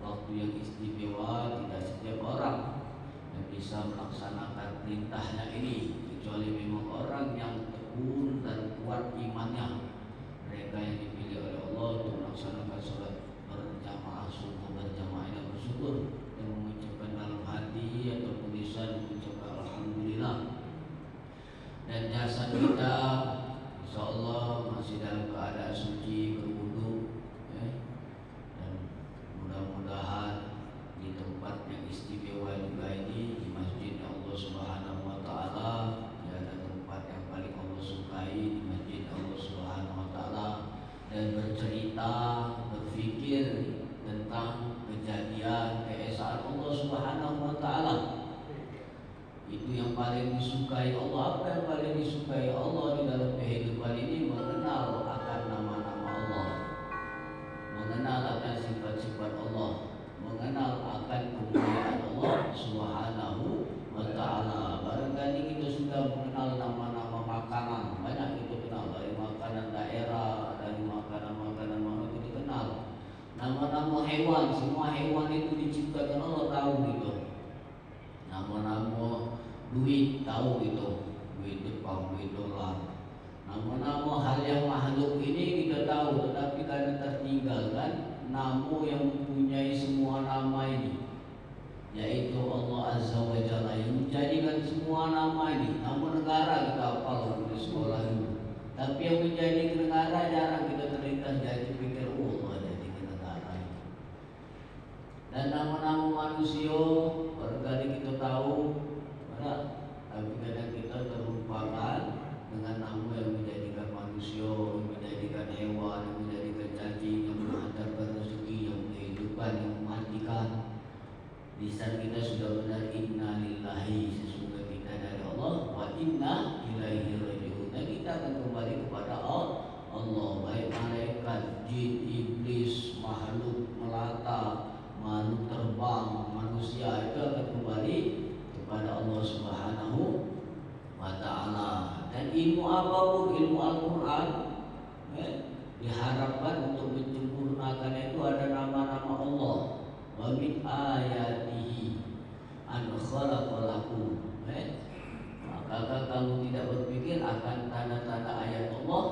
waktu yang istimewa. Tidak setiap orang yang bisa melaksanakan perintahnya ini, kecuali memang orang yang tekun dan kuat imannya. Mereka yang dipilih oleh Allah untuk melaksanakan sholat berjamaah subuh berjamaah dan bersyukur dan mengucapkan dalam hati atau tulisan mengucapkan alhamdulillah. Dan jasad kita insya Allah masih dalam keadaan suci berwudu, dan mudah-mudahan di tempat yang istimewa juga ini, di masjid Allah Subhanahu wa Ta'ala, ada tempat yang paling Allah sukai di masjid Allah Subhanahu wa Ta'ala, dan bercerita, berfikir tentang kejadian keesaan Allah Subhanahu wa Ta'ala. Itu yang paling disukai Allah. Apa yang paling disukai Allah di dalam kehidupan ini? Mengenal akan nama-nama Allah, mengenal akan sifat-sifat Allah, mengenal akan kemuliaan Allah Subhanahu wa Ta'ala. Barangkali kita sudah mengenal nama-nama makanan, banyak kita kenal, dari makanan daerah, dari makanan-makanan mana kita kenal. Nama-nama hewan, semua hewan itu diciptakan Allah, tahu gitu. Nama-nama duit, tahu gitu, duit Jepang, duit dolar. Nama-nama hal yang makhluk ini kita tahu, tetapi karena tertinggal kan nama yang mempunyai semua nama ini, yaitu Allah Azza wa Jalla, yang menjadikan semua nama ini. Nama negara kita hafal di sekolah itu, tapi yang menjadi negara jarang kita terlintas. Jadi pikir Allah jadi negara itu. Dan nama-nama manusia barangkali kita tahu, tapi kadang kita terlupakan dengan nama yang menjadikan manusia, yang menjadikan hewan, yang menjadikan cacing, yang menghantarkan rezeki, yang kehidupan, yang mematikan. Lisan kita sudah benar, inna lillahi, sesungguhnya kita dari Allah, wa inna ilaihi raji'un, dan kita akan kembali kepada Allah. Baik malaikat, jin, iblis, makhluk melata, makhluk terbang, manusia, itu akan kembali kepada Allah Subhanahu wa Ta'ala. Dan ilmu apapun, ilmu Al-Quran, diharapkan untuk menyempurnakan itu ada nama-nama Allah. Wa min ayatihi an khalaqa lakum. Maka kamu tidak berpikir akan tanda-tanda ayat Allah?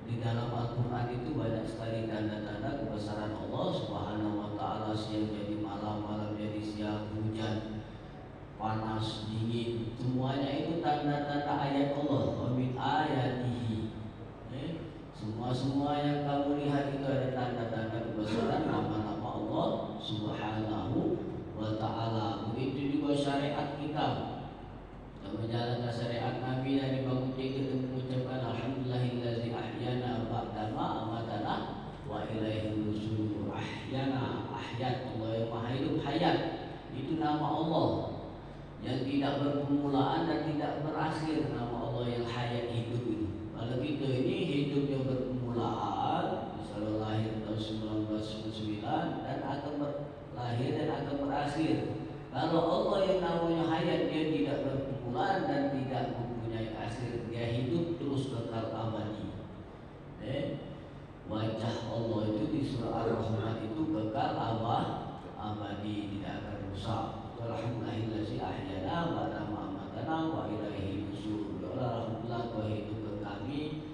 Di dalam Al-Quran itu banyak sekali tanda-tanda kebesaran Allah Subhanahu wa Ta'ala. Siang jadi malam, malam jadi siang, hujan, panas, dingin, semuanya itu tanda-tanda ayat Allah. Wa min ayatihi, semua yang kamu lihat itu ada tanda-tanda kebesaran nama-nama Allah Subhanahu wa Ta'ala. Begitu juga syariat kita menjalankan syariat Nabi dari bangun tidur dan mengucapkan alhamdulillahillazi ahyana ba'dama amatana wa ilaihi nusyur. Ahyana, ahyat, Allah yang maha hidup, hayat, itu nama Allah yang tidak berpermulaan dan tidak berakhir. Nama Allah yang hayat, hidup itu. Kalau kita ini hidupnya berpermulaan, misalnya lahir tahun 1999 dan akan lahir dan akan berakhir. Kalau Allah yang namanya hayat, dia tidak berpermulaan dan tidak mempunyai akhir, dia hidup terus kekal abadi. Wajah Allah itu di surah Ar-Rahman itu kekal abadi, tidak akan rusak. Alhamdulillahi ahyana wa amatana wa ilaihi nusyur. Alhamdulillah kau hidupkan kami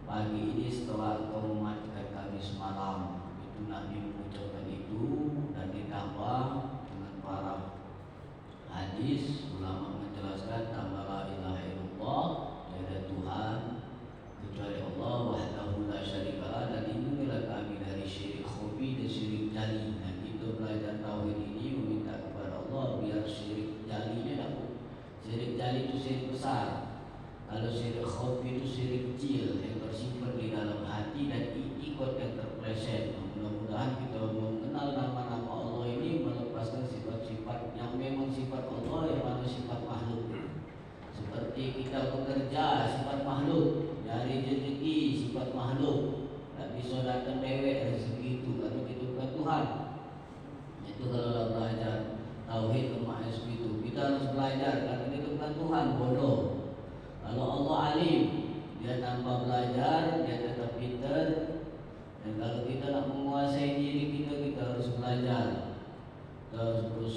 pagi ini setelah kau mematikan kami semalam. Itu Nabi mengucapkan itu, dan ditambah dengan para hadis ulama menjelaskan tambah la ilaha illallah, tiada Tuhan kecuali Allah wahdahu la syarikalah, dan lindungilah kami dari syirik khafi dan syirik jali. Dan kita belajar tauhid ini meminta kepada Allah biar syirik jalinya dapat. Syirik jali itu syirik besar. Kalau syirik khafi itu syirik kecil yang tersimpan di dalam hati dan ikut yang terpleset.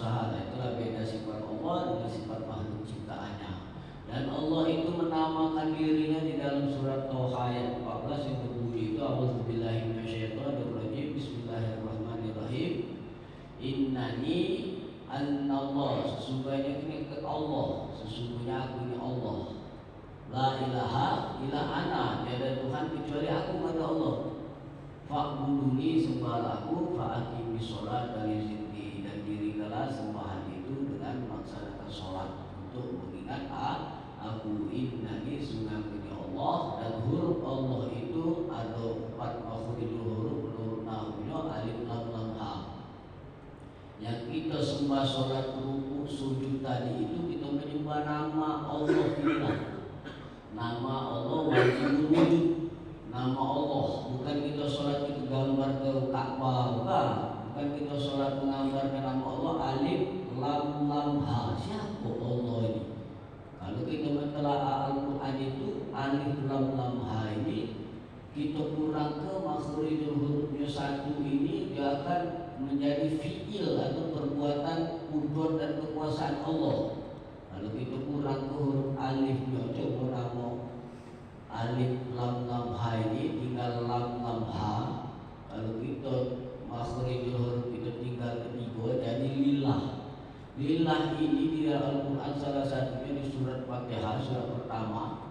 berusaha. Nah, itulah beda sifat Allah dengan sifat makhluk ciptaannya. Dan Allah itu menamakan dirinya di dalam surat Toha ayat 14 yang berbunyi itu A'udzubillahi minasyaitonirrajim. Bismillahirrahmanirrahim. Innani anallah, sesungguhnya ini ke Allah, sesungguhnya aku ini Allah. La ilaha illa ana, tiada Tuhan kecuali aku, kata Allah. Fa'buduni, sembahlah aku, fa'aqimi sholat dari zikri, dan dirikanlah sembahan itu dengan melaksanakan sholat untuk mengingat aku. Innani, sungguhnya Allah, dan huruf Allah itu ada 4 makhurijul huruf menurut nahunya alif lam lam ha. Yang kita sembah sholat rukuk sujud tadi itu kita menyembah nama Allah inilah. Nama Allah wajibul wujud. Nama Allah, bukan kita sholat itu gambar ke Ka'bah, bukan kita sholat menggambarkan nama Allah alif lam lam ha. Siapa Allah ini? Kalau kita mentelaah Al-Quran itu alif lam lam ha ini kita kurang ke makhrijul hurufnya satu ini, dia akan menjadi fi'il atau perbuatan kudrat dan kekuasaan Allah. Kalau kita kurang ke huruf alifnya, coba nama alif lam lam ha ini tinggal lam lam ha. Kalau kita makhrijul huruf kita tinggal ketiga jadi lillah. Lillah ini di dalam Al-Quran salah satunya di surat Fatihah surat pertama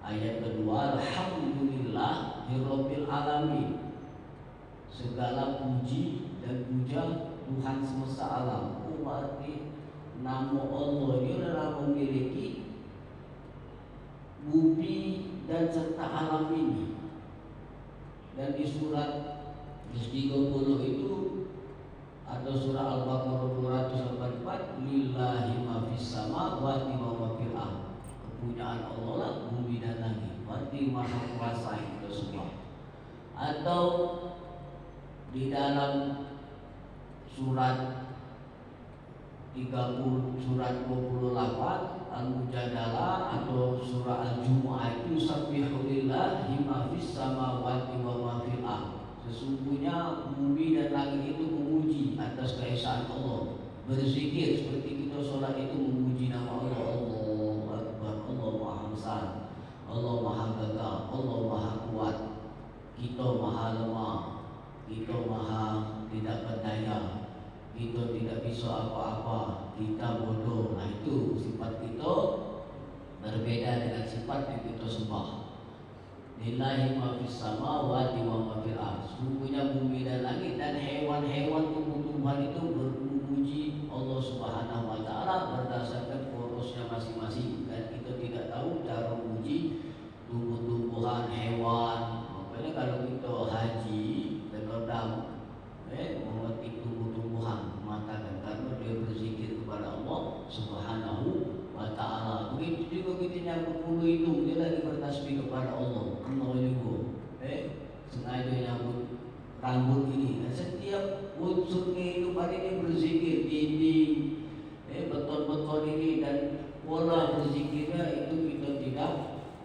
ayat kedua, alhamdulillah hirobbil alamin, segala puji dan puja Tuhan semesta alam. Berarti nama Allah ini adalah memiliki bumi dan serta alam ini. Dan di surat 30 itu atau surah Al-Baqarah 284, lillahi ma fis samawati wa ma fil ardh, kepunyaan Allah lah bumi dan langit. Berarti maha kuasa itu semua. Atau di dalam surat 30 surat 28 Al-Mujadalah atau surah Al-Jumu'ah itu sabbihu lillahi ma fis samawati wa ma fil ardh, sesungguhnya bumi dan langit itu memuji atas keesaan Allah. Berzikir seperti kita sholat itu memuji nama Allah. Allahu Akbar, Allah Maha Besar, Allah Maha Gagah, Allah Maha Kuat. Kita maha lemah, kita maha tidak berdaya, kita tidak bisa apa-apa, kita bodoh. Nah, itu sifat kita berbeda dengan sifat yang kita sembah. Lillahi ma fis samawati wa ma fil ardh, sungguhnya bumi dan langit dan hewan-hewan tumbuh-tumbuhan itu memuji Allah Subhanahu wa taala berdasarkan porosnya masing-masing. Dan kita tidak tahu cara memuji tumbuh-tumbuhan, hewan. Makanya kalau kita haji dan rodam memetik tumbuh-tumbuhan, mengatakan karena dia berzikir kepada Allah Subhanahu wa ta'ala. Begitu juga kita nyambut bulu hidung, dia lagi bertasbih kepada Allah. Allah juga sengaja nyambut rambut ini. Dan setiap unsur kehidupan ini berzikir. Dinding, beton-beton ini dan pola berzikirnya itu kita tidak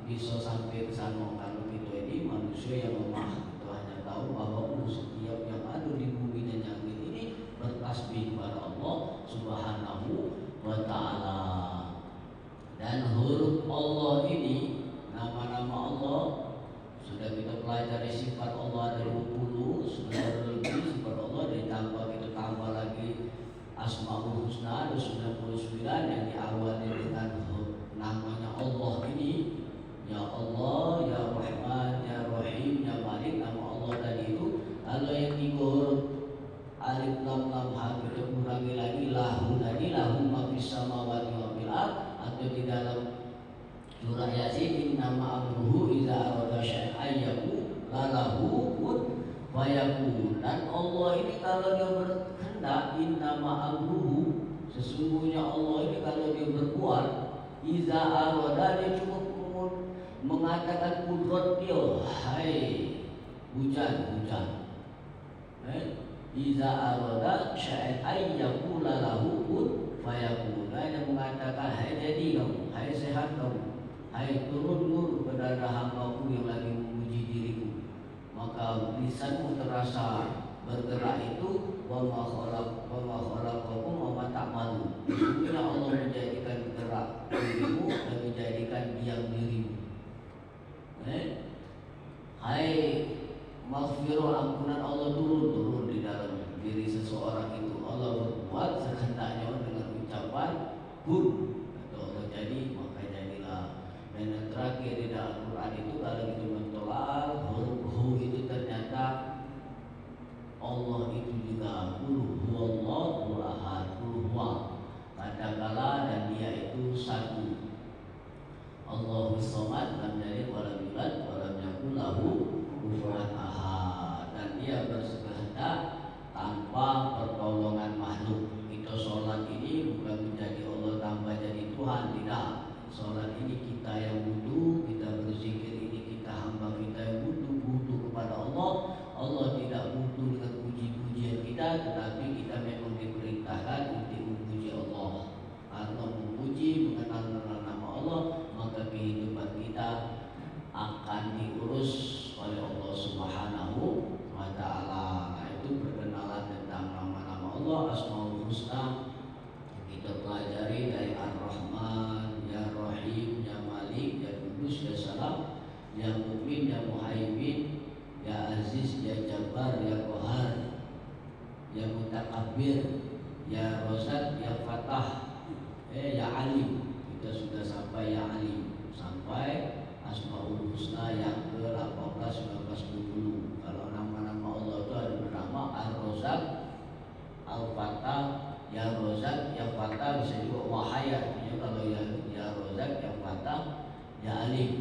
bisa sampai ke sana. Kalau kita ini manusia yang lemah, kita hanya tahu bahwa setiap yang ada di bumi dan langit ini bertasbih kepada Allah Subhanahu wa ta'ala. Dan huruf Allah ini, nama-nama Allah, sudah kita pelajari sifat Allah ada 20, sudah lebih sifat Allah ditambah, kita tambah lagi Asmaul Husna ada 99 yang diawali dengan namanya Allah ini. Ya Allah, Ya Rahman, Ya Rahim, Ya Malik, nama Allah tadi itu. Kalau yang 3 huruf alif lam lam ha kita kurangi lagi lahu tadi, lahu ma fis samawati wa fil ardh. Atau di dalam surah Yasin, innama amruhu iza arada syai'an yaqul lahu kun fayakun. Dan Allah ini kalau dia berkehendak, innama amruhu, sesungguhnya Allah ini kalau dia berbuat, iza arada, dia cukup mengatakan kudrat dia, hai hujan, iza arada syai'an yaqul lahu kun fayakun. Dia mengatakan, hai jadi kamu, hai sehat kamu, hai turun nur kepada hambaku yang lagi memuji diriku. Maka lisanmu terasa bergerak itu wa ma khalaqakum wa ma ta'malun. Sesungguhnya Allah menjadikan gerak dirimu dan menjadikan diam dirimu. Hai maghfirah, ampunan Allah turun di dalam diri seseorang itu. Allah berbuat sekehendaknya dengan ucapan kun, kata Allah jadi maka jadilah. Dan yang terakhir di dalam Al-Quran itu kalau kita mentolaak huruf hu itu ternyata Allah itu juga qul huwallahu ahad, qul huwa kadangkala dan dia itu satu. Allahus samad lam yalid wa lam yulad wa lam yakul lahu kufuwan ahad, dan dia berkehendak tanpa pertolongan makhluk. Kita sholat ini bukan menjadi Allah tambah jadi Tuhan, tidak. Sholat ini kita yang butuh, kita berzikir ini kita hamba kita yang butuh kepada Allah. Allah tidak butuh dengan puji-pujian kita, tetapi kita memang diperintahkan untuk memuji Allah. Karena memuji, mengenal nama Allah, maka kehidupan kita akan diurus oleh Allah Subhanahu wa Ta'ala. Nah, itu perkenalan tentang nama-nama Allah, Asmaul Husna. Kita pelajari dari Ar-Rahman, Ya Rahim, Ya Malik, Ya Kudus, Ya Salam, Ya Mu'min, Ya Muhaimin, Ya Aziz, Ya Jabbar, Ya Qahar, Ya Mutakabbir, Ya Razak, Ya Fatah, Ya Alim. Kita sudah sampai Ya Alim, sampai Asmaul Husna yang ke-18, 19, 20. Kalau nama-nama Allah itu ada bernama Ar-Razak, Al-Fatah, Ya Razak, Ya Fatah, bisa juga Wahaya. Kalau Ya Razak, Ya Fatah, Ya Alim.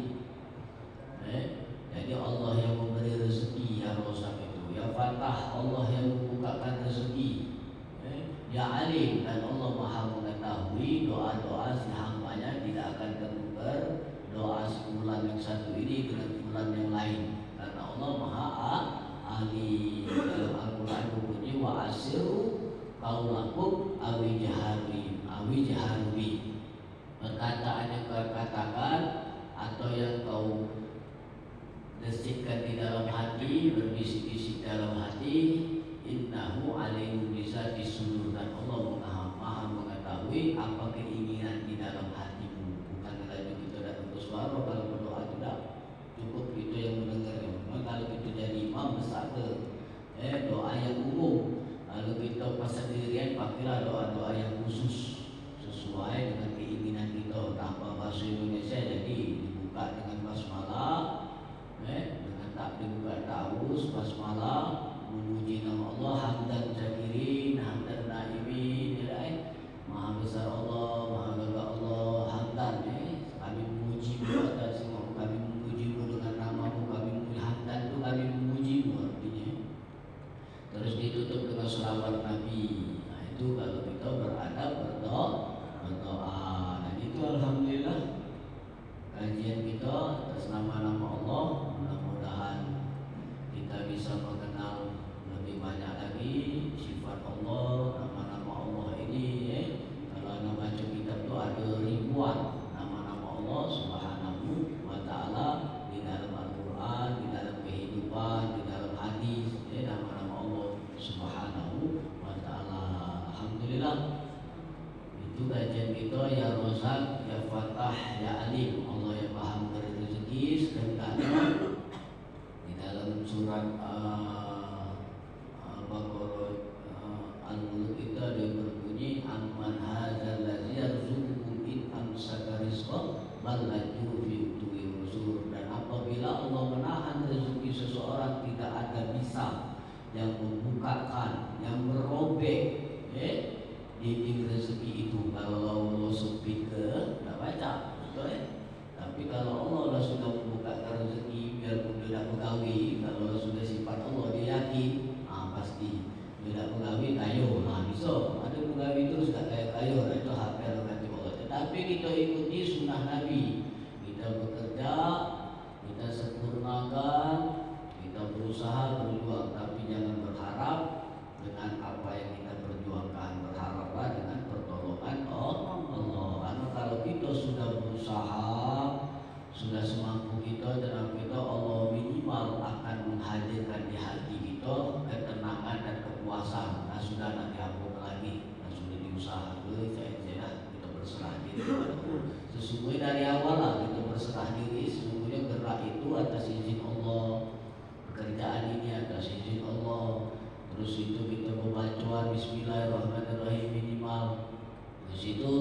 Jadi Allah yang memberi rezeki, Ya Razak itu. Ya Fatah, Allah yang membukakan rezeki. Ya Alim, dan Allah Maha mengetahui doa-doa si hambanya tidak akan tertukar doa sebulan yang satu ini dengan bulan yang lain, karena Allah Maha Alim. Dalam Al-Quran berbunyi wa asiru qaulakum awi jaharubi, perkataan yang kau katakan atau yang kau desikkan di dalam hati, berbisik-bisik dalam hati, innahu alimun bizati sudur, dan Allah Maha mengetahui apa keinginan di dalam hatimu. Bukan lagi kita datang ke suara kalau berdoa, tidak cukup itu yang mendengarnya. Memang kalau kita jadi imam besar doa yang umum. Kalau kita pas sendirian pakailah doa-doa yang khusus sesuai dengan keinginan kita. Tanpa bahasa Indonesia jadi dibuka dengan basmalah, dengan tak dibuka ta'awuz, basmalah, memuji nama Allah, hamdan syakirin, hamdan naimin, Maha besar Allah, Maha lega Allah, hamdan. Kami memuji-Mu atas semua, kami memuji-Mu dengan nama-Mu, kami memuji, hamdan itu kami memuji-Mu artinya. Terus ditutup dengan selawat Nabi. Nah itu kalau kita beradab berdoa. Dan itu alhamdulillah kajian kita atas nama-nama Allah. Mudah-mudahan kita bisa mengenal lebih banyak lagi sifat Allah, nama-nama Allah ini. Kalau anda baca kitab itu ada ribuan nama-nama Allah Subhanahu wa Ta'ala di dalam Al-Quran, di dalam kehidupan, di dalam hadis. Nama-nama Allah Subhanahu wa Ta'ala. Alhamdulillah. Itu kajian kita, Ya Razak, Ya Fatah, Ya Alim. Allah yang Maha memberi rezeki sekehendaknya. Di dalam surat Al-Baqarah, Al-Mulk itu ada yang berbunyi amman hadzal ladzi yarzuqukum in amsaka rizqan bal lajju fi utuwi usur. Dan apabila Allah menahan rezeki seseorang, tidak ada bisa yang membukakan, yang merobek dinding rezeki itu. Kalau Allah sempit tidak baca, betul ya? Tapi kalau Allah sudah membukakan rezeki, biarpun tidak pegawai, kalau Allah sudah sifat Allah, dia yakin, pasti tidak pegawai kayu. Bisa ada pegawai terus tak kayak kayu, itu hak prerogatif Allah. Tetapi kita ikuti sunnah Nabi, kita bekerja, kita sempurnakan, kita berusaha berjuang, tapi jangan berharap dengan apa yang kita perjuangkan. Berharaplah dengan pertolongan Allah. Karena kalau kita sudah berusaha, sudah semampu kita, dan kita Allah minimal akan menghadirkan di hati kita terus itu kita membaca Bismillahirrahmanirrahim minimal. Terus itu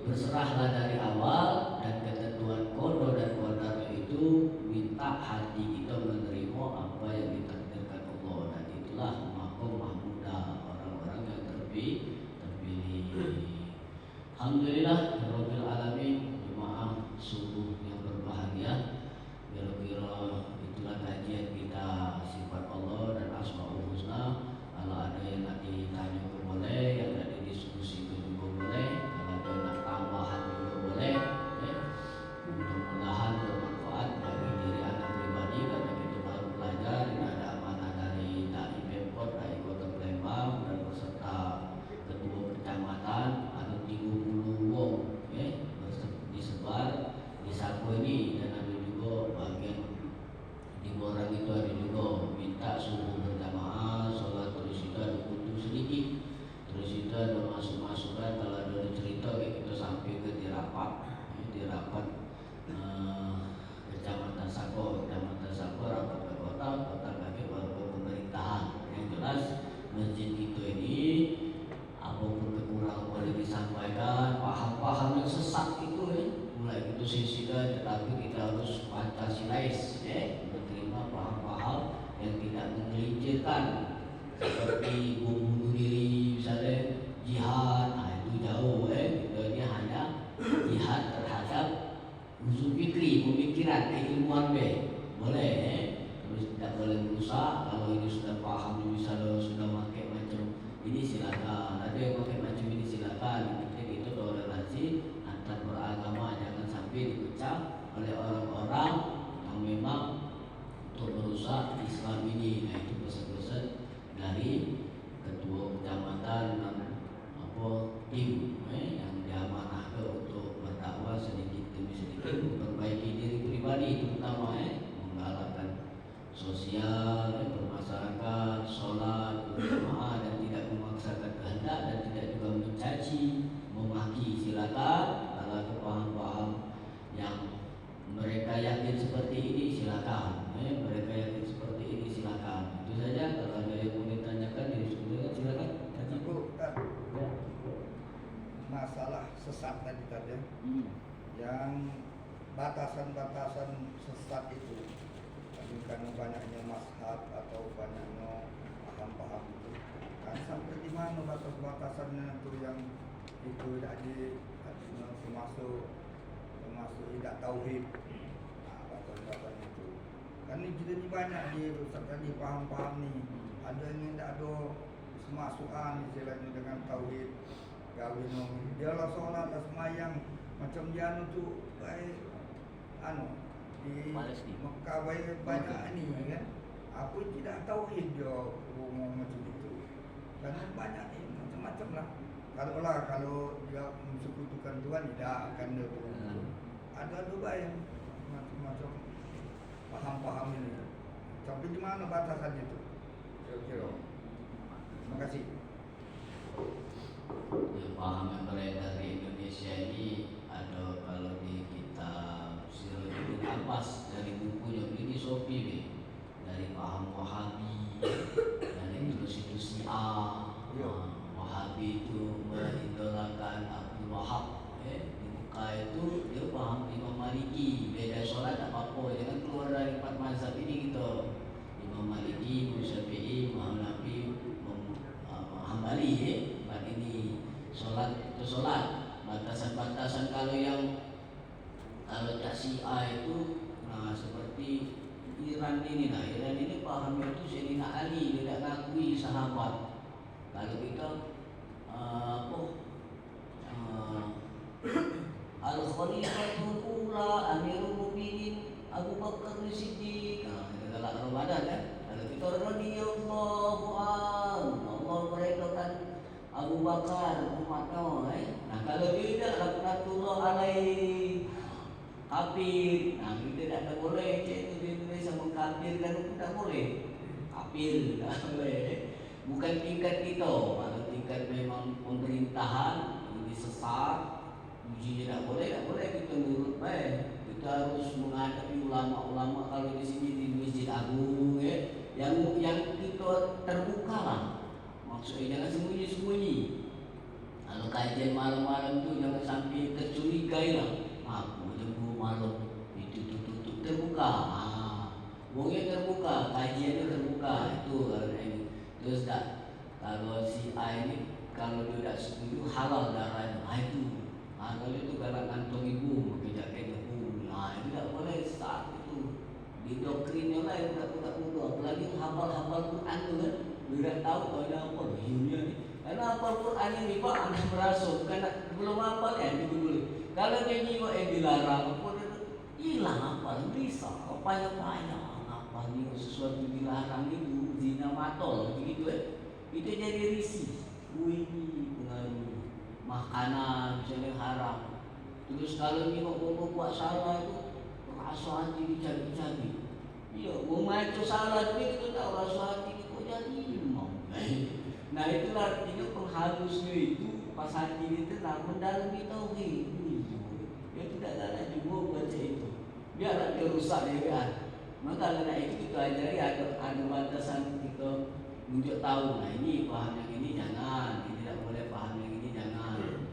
berserahlah dari awal, dan ketentuan qada dan qadar itu minta hati kita menerima apa yang ditakdirkan Allah, dan itulah maqam mahmudah, orang-orang yang terpilih. Alhamdulillah rabbil alamin. Jemaah subuh yang berbahagia, kira-kira itulah kajian kita sifat Allah dan asmaul husna. Kalau ada yang nak ditanya boleh, yang nak didiskusikan juga boleh, kalau ada nak tambahan juga boleh. Mudah-mudahan bermanfaat bagi diri anda pribadi, karena kita baru belajar. Ini ada amanah dari Dai Pemkot, Dai Kota Palembang, dan beserta ketua kecamatan, ada 30 wong disebar di Saku ini, dan ada juga bagian di orang itu ada juga minta subuh berjamaah, sholat terus itu ada butuh sedikit, terus itu ada masuk-masukan. Kalau ada cerita kayak kita sampai ke di rapat kecamatan Sako, rapat ke kota kaki baru ke pemerintahan. Yang jelas masjid kita ini apapun kekurangan boleh disampaikan, paham-paham yang sesat itu mulai itu sisikan, tetapi kita harus Pancasilais, menerima paham-paham yang tidak menggelincirkan, seperti bom bunuh diri misalnya, jihad. Nah itu jauh, kita ini hanya jihad terhadap usul fikri, pemikiran, keilmuan boleh, terus tidak boleh merusak. Kalau ini sudah paham, misalnya sudah pakai macam ini silakan, ada yang pakai macam ini silakan. Itu toleransi antar beragama, jangan sampai dipecah oleh orang-orang yang memang untuk merusak Islam ini. Nah itu pesan-pesan dari ketua kecamatan dan tim yang diamanahkan untuk berdakwah sedikit demi sedikit, memperbaiki diri pribadi, terutama menggalakkan sosial, bermasyarakat, sholat berjamaah, dan tidak memaksakan kehendak, dan tidak juga mencaci, memaki. Silakan kalau ada paham-paham yang mereka yakin seperti ini silakan, mereka yakin seperti ini silakan. Itu saja. Kalau ada yang mau ditanyakan silakan. Ibu, masalah sesat tadi yang batasan-batasan sesat itu, karena banyaknya mazhab atau banyaknya paham-paham itu, kan sampai di mana batas-batasannya itu yang itu termasuk tidak tauhid. Nah, batas-batasan itu kan ini jadi banyak di paham-paham nih. Ada yang tidak ada semasukan istilahnya dengan tauhid, kawin dia lah sholat semayang macam dia tu di Mekah banyak ini kan, aku tidak tauhid dia ngomong macam itu, karena banyak ini macam-macam lah. Kalau dia mensekutukan Tuhan tidak akan dia ada juga yang macam-macam paham-paham ini. Sampai di mana batasan itu? Kira-kira. Terima kasih. Ya, paham yang beredar di Indonesia ini ada, kalau di kitab Sirajul Abbas dari bukunya ini Sofi, dari paham Wahabi, dari terus itu Syiah. Wahabi itu mengidolakan Abdul Wahab, di Mekah itu dia paham Imam Maliki, beda sholat tak apa-apa, jangan keluar dari 4 mazhab ini gitu. Imam Maliki, Imam Syafi'i, Imam Nabi, Hambali, empat ini sholat itu sholat. Batasan-batasan kalau Syiah itu, nah seperti Iran ini, Iran ini pahamnya itu Sayyidina Ali tidak ngakui sahabat. Kalau kita Al-Khalifatul Ula Amirul Mukminin Abu Bakar As-Siddiq. Dalam Ramadan kan, kalau kita radhiyallahu anhu, Allah meredakan Abu Bakar umatnya. Nah kalau tidak laknatullah alaih kafir. Nah kita tidak boleh itu di Indonesia mengkafirkan, tidak boleh. Kafir tidak boleh. Bukan tingkat kita. Kalau tingkat memang pemerintahan ini sesat, uji tidak boleh kita nurut baik. Kita harus menghadapi ulama-ulama. Kalau di sini di Masjid Agung yang kita terbuka lah, Maksudnya jangan sembunyi-sembunyi. Kalau kajian malam-malam tu jangan sampai tercurigai lah. Aku jam 2 malam itu tutup terbuka. Wongnya terbuka, kajiannya terbuka. Itu kalau ini. Terus tak, kalau si A ini kalau dia tak setuju halal darahnya. Itu. Kalau itu kalau kantong ibu kerja-kerja ibu. Itu tak boleh saat itu. Di doktrinnya lah yang tak mudah. Apalagi hafal-hafal Quran tu kan. Dia tak tahu kalau ada apa. Dunia ni. Karena hafal Quran ini Pak anda merasuk. Karena belum hafal kan itu boleh. Kalau dia nyiwa dilarang apa dia hilang hafal. Bisa. Payah-payah. Hafal ni sesuatu dilarang itu. Zina matol. Begitu itu jadi risih. Wih pengaruh. Makanan misalnya haram. Terus kalau ni mau buat salah itu rasa hati dicari-cari. Iya, mau macam salah tu kita tahu rasa hati kita jadi imam. Nah itulah artinya penghalusnya itu pas hati kita nak mendalami tauhid. Dia tidak galak juga baca itu. Biarlah dia rusak dia kan. Maka karena itu kita ajari ada batasan kita untuk tahu. Nah ini paham yang ini jangan, ini tidak boleh paham yang ini jangan.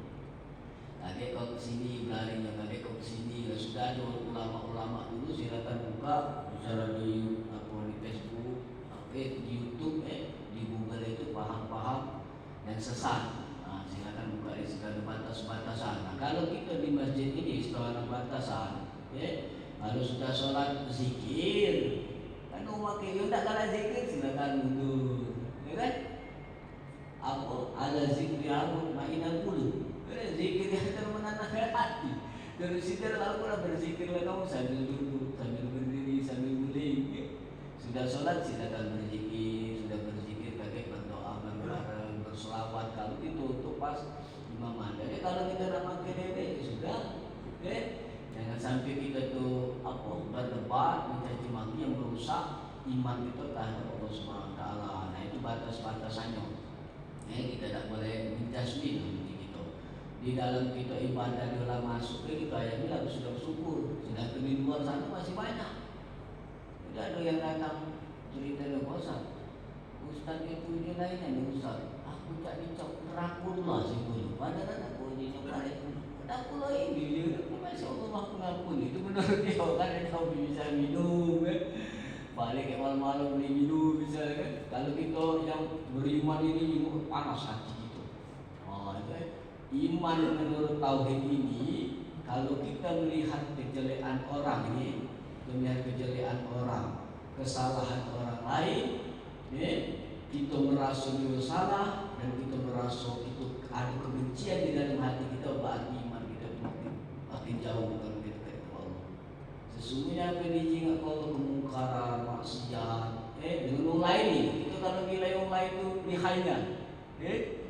Kadek kau kesini berlarinya, kadek kau kesini. Sudah ada ulama-ulama dulu silakan buka bicara di Facebook, di YouTube, di Google itu paham-paham yang sesat. Nah, silakan buka di segala batas-batasan. Nah, kalau kita di masjid ini setelah ada batasan, kalau sudah sholat zikir, kan umat kita tak kalah zikir silakan mundur, ya kan? Apa? Ada zikir aku mainan puluh. Zikir yang termenangkan hati. Dari situ lalu pula berzikirlah kamu sambil duduk, sambil berdiri, sambil guling. Sudah sholat silakan berzikir, sudah berzikir pakai berdoa bareng-bareng, berselawat. Kalau itu untuk pas imam ada. Kalau kita nak makan dede sudah, jangan sampai kita tu berdebat mencaci maki yang merusak iman kita terhadap Allah Subhanahu Wa Taala. Nah itu batas-batasannya. Kita tak boleh menjasmin. Di dalam kita ibadah dalam masuk kita yang bilang sudah bersyukur. Sedangkan di luar sana masih banyak. Tidak ada yang datang cerita dengan Ustaz. Ustaz itu dia lainnya nih Ustaz. Aku tak dicok rakullah sih dulu. Padahal aku ini coba itu. Rakullah ini dia masya Allah pengampun itu menurut dia kan dia tahu bisa minum balik ke malam-malam beli minum bisa kan. Kalau kita yang beriman ini panas hati gitu. Iman menurut tauhid ini kalau kita melihat kejelekan orang ini, melihat kejelekan orang, kesalahan orang lain, kita merasa dia salah dan kita merasa itu ada kebencian di dalam hati kita, berarti iman kita makin jauh kalau kita dekat Allah. Sesungguhnya apa yang diingat Allah kemungkaran, maksiat, dengan orang lain ini, kita kalau nilai orang lain itu lihainya,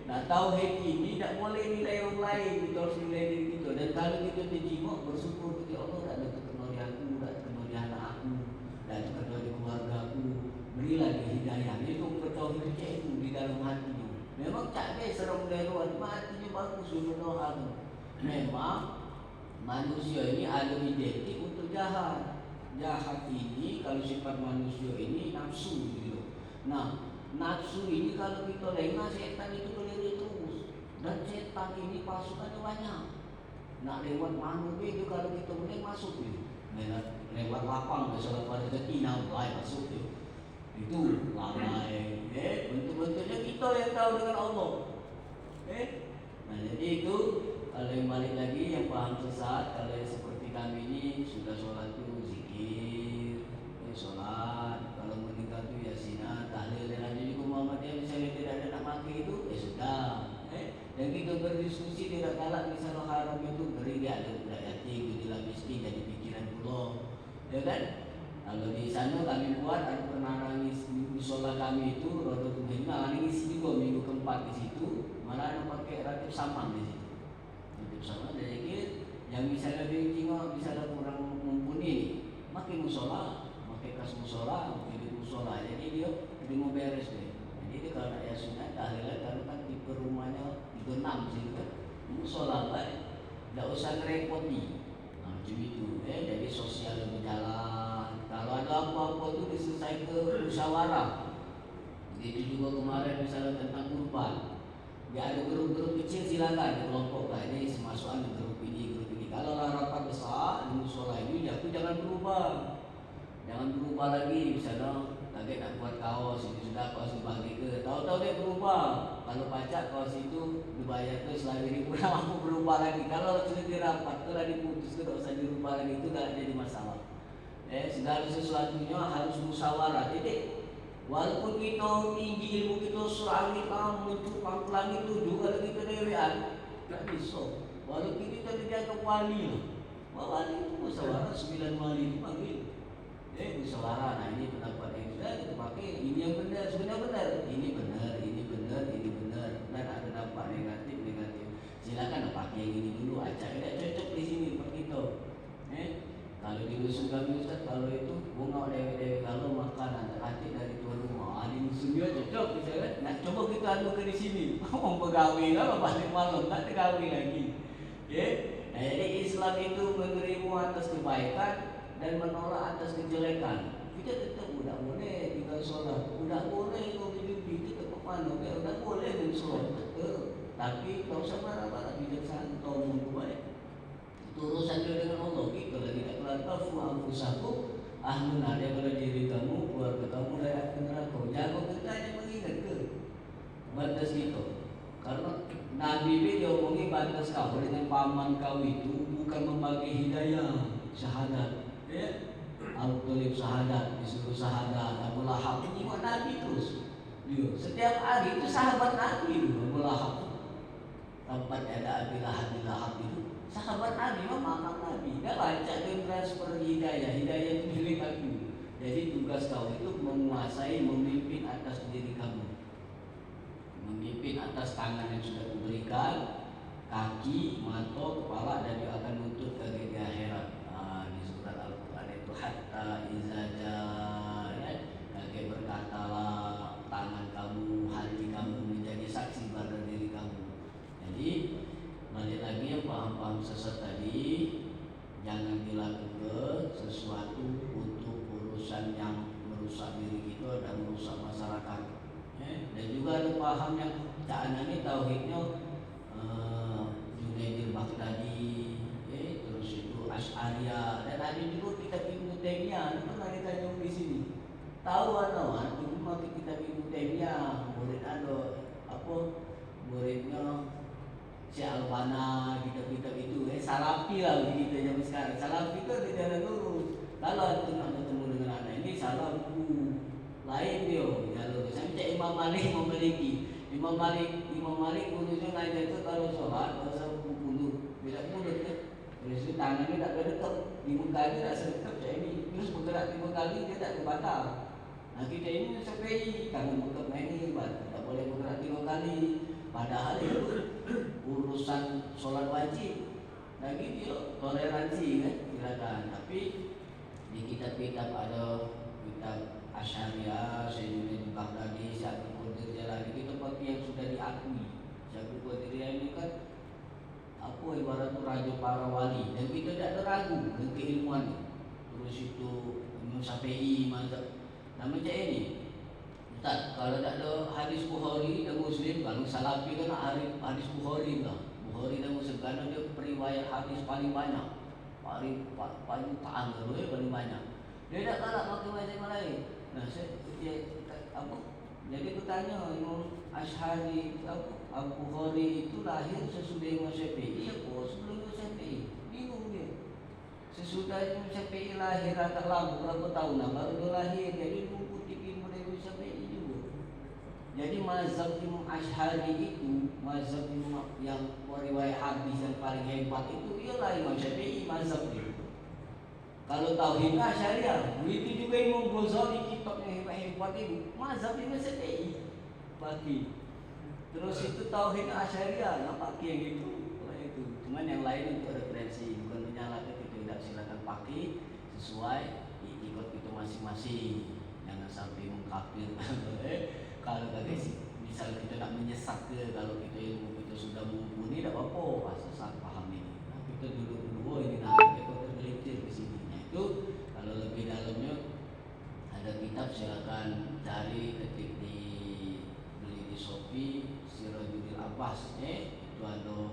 nah tauhid ini tak boleh nilai orang lain, kita harus nilai diri kita. Dan kalau kita terjemah bersyukur kepada Allah, tak ada terkenal di aku, tak terkenal di anak aku, tak terkenal di keluarga aku. Berilah dia hidayah. Itu bertauhid itu di dalam hatinya. Memang tak ada serang dari luar, hatinya bagus berdoa. Memang manusia ini ada identik untuk jahat. Jahat ini kalau sifat manusia ini nafsu gitu. Nah nafsu ini kalau kita lengah, setan itu boleh terus. Dan setan ini pasukannya banyak. Nak lewat mana itu kalau kita boleh masuk dia. Lewat lapang misalnya pada ketina mulai masuk dia. Itu lalai. Bentuk-bentuknya kita yang tahu dengan Allah. Nah jadi itu kalau yang balik lagi yang paham sesat, kalau yang seperti kami ini sudah sholat itu zikir, sholat. Kalau meninggal itu yasinah, tahlil dan ada juga Muhammadiyah misalnya tidak ada nak maki itu, sudah. Dan kita berdiskusi tidak galak misalnya haram itu beri dia ada budak yatim, dia miskin jadi pikiran pula, ya kan? Kalau di sana kami buat ada pernah nangis di musola kami itu, roda tujuhnya nangis juga minggu keempat di situ, malah ada pakai ratib samang di situ. Ratib samang jadi yang misalnya di Cina misalnya kurang mumpuni, makin musola, makin kas musola, makin musola, jadi dia mau beres deh. Jadi dia kalau nak yasunat, tahlilan kalau kan tipe rumahnya 36 sih kan, musola baik, tidak usah ngerepoti. Macam itu, jadi sosial berjalan. Kalau ada apa-apa itu diselesaikan ke musyawarah. Begitu juga kemarin misalnya tentang kurban. Ya ada grup-grup kecil silakan dikelompokkan, ini semasukan di grup ini, grup ini. Kalau rapat besar di musola ini, ya aku jangan berubah. Jangan berubah lagi, misalnya target nak buat kaos, ini sudah kaos dibagi ke, tahu-tahu dia berubah. Kalau pajak kaos itu dibayar ke selama ini kurang mampu berubah lagi. Kalau sudah dirapat, kalau diputus ke tak usah dirubah lagi, itu tak jadi masalah. Segala sesuatunya harus musyawarah. Jadi walaupun kita tinggi ilmu kita serangit mencupang langit tujuh, kalau kita dewean tak bisa. Walaupun kita dianggap wali lah, wali itu musyawarah 9 wali dipanggil. Musyawarah. Nah ini pendapat yang sudah kita pakai. Ini yang benar, sebenarnya benar. Ini benar, ini benar, ini benar. Dan ada dampak negatif. Silakan pakai yang ini dulu. Acak tidak cocok di sini buat kita. Kalau di dusun kami Ustaz, kalau itu bunga dewe-dewe kalau makanan terhati dari tuan rumah. Di dusun dia cocok misalnya. Nak coba kita adu ke di sini. Mau pegawai lah, balik malam tak pegawai lagi. Jadi Islam itu menerima atas kebaikan dan menolak atas kejelekan. Kita tetap tidak boleh tinggal sholat, tidak boleh ngopi-ngopi, kita tetap mana, tidak boleh mensolat. Tapi tak usah marah-marah, bijaksana, tahu mau baik. Itu urusan dia dengan Allah. Kita lagi tak kelantau, fu'amfusakum ahlun daripada diri kamu, keluarga kamu layak ke neraka. Jaga kita hanya mengingat ke batas kita. Karena Nabi dia omongi batas kau dengan paman kau itu bukan membagi hidayah, syahadat. Abu Talib syahadat, disuruh syahadat, Abu Lahab ini Nabi terus. Setiap hari itu sahabat Nabi Abu Lahab. Tempat ada Abi Lahab itu sahabat Nabi, makam Nabi. Dia baca dan transfer hidayah itu milik aku. Jadi tugas kau itu menguasai, memimpin atas diri kamu, memimpin atas tangan yang sudah kuberikan, kaki, mata, kepala, dan dia akan menuntut ke di akhirat. Di surat Al-Quran itu hatta izaja, kakek berkatalah tangan kamu, hati kamu menjadi saksi pada diri kamu. Jadi balik lagi yang paham-paham sesat tadi, jangan dilakukan sesuatu untuk urusan yang merusak diri kita dan merusak masyarakat. Dan juga ada paham yang caan ini tauhidnya Junaidil Baghdadi, terus itu Asy'ariyah, dan ada juga kitab Ibnu Taimiyah. Pernah ditanya di sini. Tahu ada itu pakai kitab Ibnu Taimiyah, murid ada apa? Muridnya si Albana, kitab-kitab itu, Salafi lah begitu zaman sekarang. Salafi itu di jalan lurus. Kalau itu nak bertemu dengan anak ini salah buku lain dia jalur. Sampai Imam Malik memiliki Imam Malik khususnya ngajar itu kalau sholat bahasa buku tidak mulut ya. Terus itu tangannya tak berdekat di muka dia tak sedekat macam ini. Terus bergerak 5 kali dia tak terbatal. Nah kita ini sampai tangan bekap ini tak boleh bergerak 5 kali. Padahal itu urusan sholat wajib. Lagi dia toleransi kan silakan. Tapi di kitab-kitab ada kitab Asy'ariyah, Sayyidina Baghdadi, Syekh Qadir Jalani, kita pakai yang sudah diakui. Syekh Qadir ini kan apa ibarat raja para wali, dan kita tidak ada ragu dengan keilmuannya. Terus itu Imam Syafi'i mazhab. Nah macam ini. Ustaz, kalau tak ada hadis Bukhari dan Muslim, kalau Salafi kan hadis Bukhari lah. Bukhari dan Muslim karena dia periwayat hadis paling banyak. Paling tahan paling banyak. Dia tak kalah pakai mazhab lain. Nah, jadi bertanya Imam Asy'ari Abu Bukhari itu lahir sesudah Imam Syafi'i atau sebelum Imam Syafi'i? Bingung dia. Sesudah Imam Syafi'i lahir agak lama, berapa tahun baru dia lahir, jadi mengikuti ilmu dari Imam Syafi'i juga. Jadi mazhab Imam Asy'ari itu mazhab yang riwayat hadis yang paling hebat itu ialah Imam Syafi'i mazhab dia. Kalau tauhid Asy'ariyah, begitu juga Imam Ghazali kitab yang hebat-hebat itu mazhab Imam Syafi'i bagi. Terus itu tauhid Asy'ariyah, nak pakai yang itu. Cuman yang lain untuk referensi, bukan menyalahkan kita, tidak silakan pakai sesuai ikut kita masing-masing. Jangan sampai mengkafir. Kalau guys, misal kita nak menyesat ke, kalau kita ilmu kita sudah mumpuni, tidak apa-apa, asal paham ini. Nah, kita duduk dulu ini nanti kita tergelincir ke sini. Itu kalau lebih dalamnya ada kitab silakan cari, ketik di luas, itu ada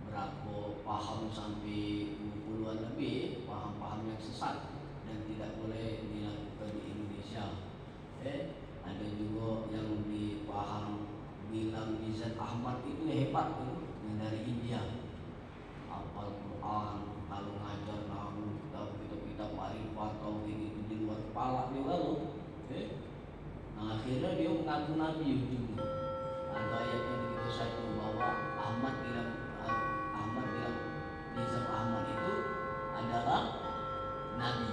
berapa paham sampai puluhan lebih paham-paham yang sesat dan tidak boleh dilakukan di Indonesia. Ada juga yang dipaham bilang Nizam Ahmad itu hebat tuh, yang dari India, hafal Quran, kalau ngajar nahu, kitab-kitab ma'rifat tauhid itu di luar kepala dia lalu. Nah akhirnya dia mengaku nabi ujungnya. Ada ayat yang begitu satu bahwa Ahmad bilang Nizam Ahmad itu adalah nabi.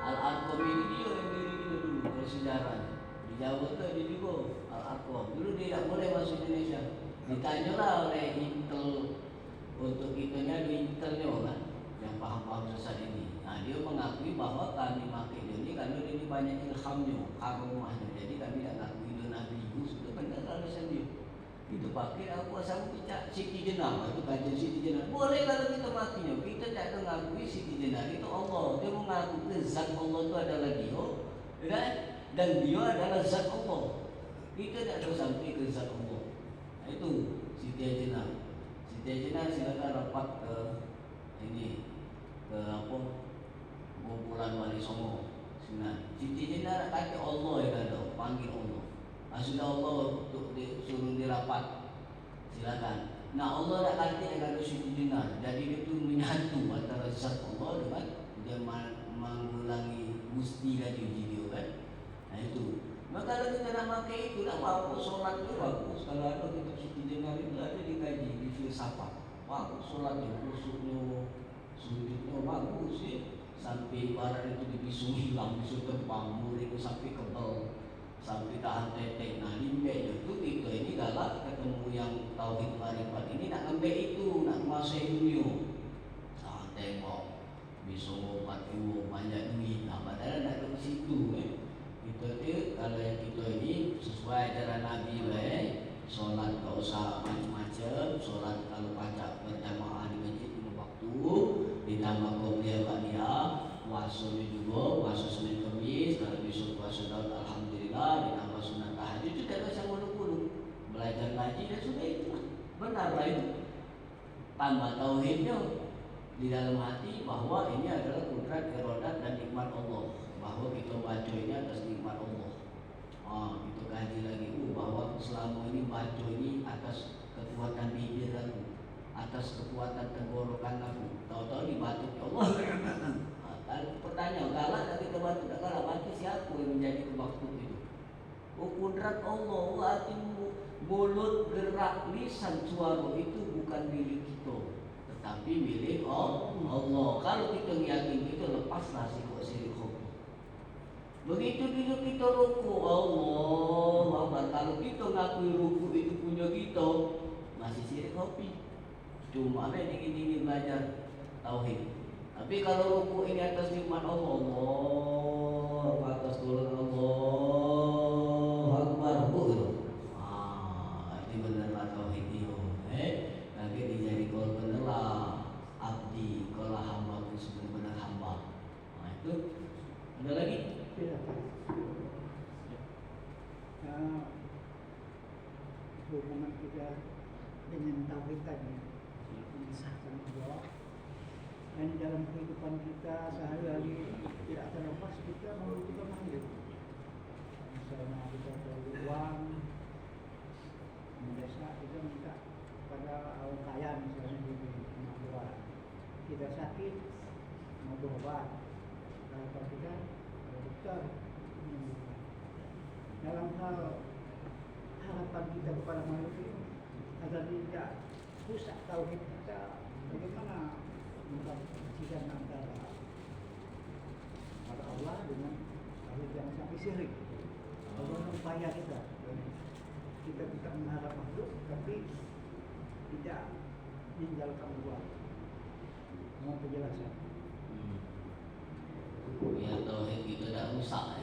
Al-Arqam ini dia yang diri kita dulu kalau sejarahnya. Di Jawa itu ada juga Al-Arqam. Dulu dia tidak boleh masuk Indonesia. Ditanyalah oleh Intel, untuk kitanya ada Intelnya kan, yang paham-paham sesat ini. Nah dia mengakui bahwa kami pakai ini karena ini banyak ilhamnya, karomahnya. Jadi kami tidak mengakui itu nabi itu sudah benar alasan dia. Itu pakai aku asal kita Siti Jenar, itu kajian Siti Jenar. Boleh kalau kita makinya, kita tidak mengakui Siti Jenar itu Allah. Dia mengaku zat Allah itu adalah dia, dan dia adalah zat Allah. Kita tidak tahu sampai ke zat Allah. Nah, itu Siti Jenar. Siti Jenar silakan rapat ke ini, ke apa? Kumpulan Wali Songo. Siti Jenar kata Allah yang ada, panggil Allah. Sudah Allah untuk disuruh dirapat, silakan. Nah Allah dah kata dengan Siti Jenar, jadi itu menyatu antara zat Allah dengan dia mengulangi gusti dan video kan. Nah itu. Maka kalau kita nak pakai itu, nak apa solat itu bagus. Kalau ada kitab Siti Jenar itu ada dikaji di filsafat, bagus solatnya, khusuknya, sujudnya bagus ya. Sampai ibarat itu dibisu hilang, bisu terbang, murid itu sampai kebal, sampai tahan tetek. Nah limbeknya itu kita ini galak ketemu yang tauhid marifat ini nak ngambil itu, nak menguasai dunia. Nah tengok, bisa ngobat itu banyak duit. Nah padahal nak ke situ kita tu kalau yang kita ini sesuai ajaran Nabi solat tak usah macam-macam, solat kalau pacak berjamaah di masjid 5 waktu, ditambah qobliyah ba'diyah, puasanya juga, puasa Senin Kamis, kalau besok puasa Daud alhamdulillah, ditambah sunat tahajud itu tidak usah muluk-muluk. Belajar ngaji dan sudah itu. Benar lah itu. Tambah tauhidnya di dalam hati bahwa ini adalah kudrat, irodat dan nikmat Allah. Bahwa kita baca ini atas nikmat Allah. Kita kaji lagi bahwa selama ini baca ini atas kekuatan bibir aku, atas kekuatan tenggorokan aku. Tahu-tahu dibatuk ya Allah. Kalau pertanyaan galak dari kita batuk tak galak, batuk siapa yang menjadi kemaksud itu? Kudrat Allah, hatimu, mulut, gerak, lisan, suara itu bukan milik kita, tetapi milik Allah. Kalau kita yakin itu, lepaslah syirik khofi. Begitu juga kita ruku, Allah Akbar. Kalau kita ngakui ruku itu punya kita, masih syirik khofi. Cuma dingin-dingin belajar tauhid. Tapi kalau ruku ini atas nikmat Allah, atas tolong Allah Akbar, ini benar tauhid itu. Lagi dijadi kau benar abdi, kau hamba pun sebenar hamba. Nah itu ada lagi. Hubungan kita dengan tauhid tadi mengisahkan Allah, dan dalam kehidupan kita sehari-hari tidak terlepas kita membutuhkan makhluk. Misalnya kita perlu uang, mendesak, kita minta pada orang kaya misalnya di luar. Kita sakit, mau berobat, kalau kita ada dokter menyembuhkan. Dalam hal harapan kita kepada makhluk ini agar tidak rusak tauhid kita, bagaimana membersihkan antara Allah dengan tauhid yang sampai syirik. Bagaimana upaya kita tidak mengharap makhluk tapi tidak meninggalkan Allah. Mau penjelasan? Ya tauhid kita tidak rusak.